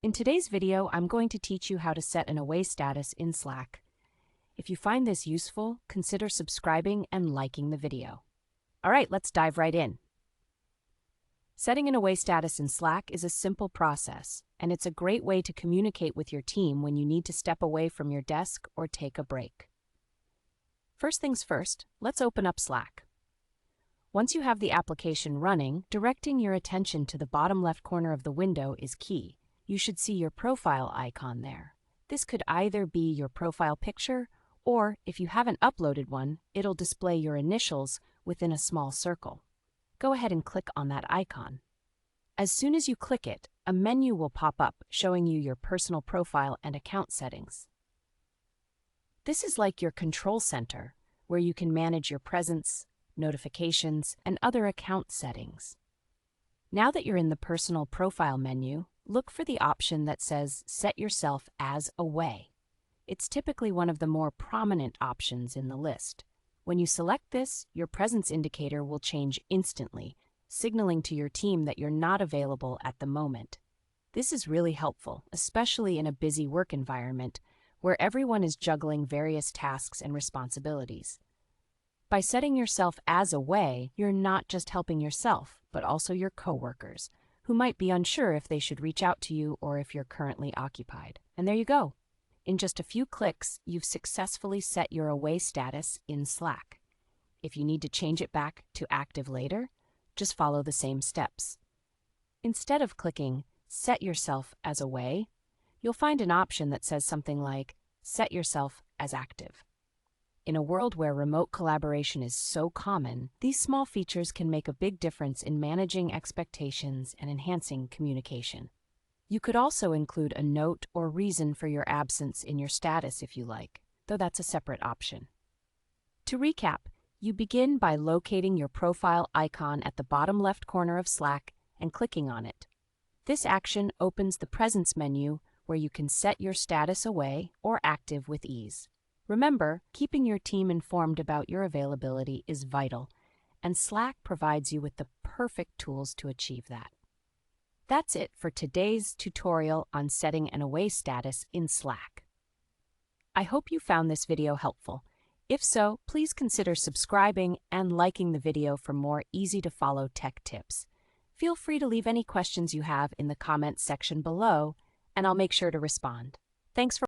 In today's video, I'm going to teach you how to set an away status in Slack. If you find this useful, consider subscribing and liking the video. All right, let's dive right in. Setting an away status in Slack is a simple process, and it's a great way to communicate with your team when you need to step away from your desk or take a break. First things first, let's open up Slack. Once you have the application running, directing your attention to the bottom left corner of the window is key. You should see your profile icon there. This could either be your profile picture, or if you haven't uploaded one, it'll display your initials within a small circle. Go ahead and click on that icon. As soon as you click it, a menu will pop up showing you your personal profile and account settings. This is like your control center, where you can manage your presence, notifications, and other account settings. Now that you're in the personal profile menu, look for the option that says Set Yourself as Away. It's typically one of the more prominent options in the list. When you select this, your presence indicator will change instantly, signaling to your team that you're not available at the moment. This is really helpful, especially in a busy work environment where everyone is juggling various tasks and responsibilities. By setting yourself as away, you're not just helping yourself, but also your coworkers, who might be unsure if they should reach out to you or if you're currently occupied. And there you go. In just a few clicks, you've successfully set your away status in Slack. If you need to change it back to active later, just follow the same steps. Instead of clicking Set Yourself as Away, you'll find an option that says something like Set Yourself as Active. In a world where remote collaboration is so common, these small features can make a big difference in managing expectations and enhancing communication. You could also include a note or reason for your absence in your status if you like, though that's a separate option. To recap, you begin by locating your profile icon at the bottom left corner of Slack and clicking on it. This action opens the Presence menu where you can set your status away or active with ease. Remember, keeping your team informed about your availability is vital, and Slack provides you with the perfect tools to achieve that. That's it for today's tutorial on setting an away status in Slack. I hope you found this video helpful. If so, please consider subscribing and liking the video for more easy-to-follow tech tips. Feel free to leave any questions you have in the comments section below, and I'll make sure to respond. Thanks for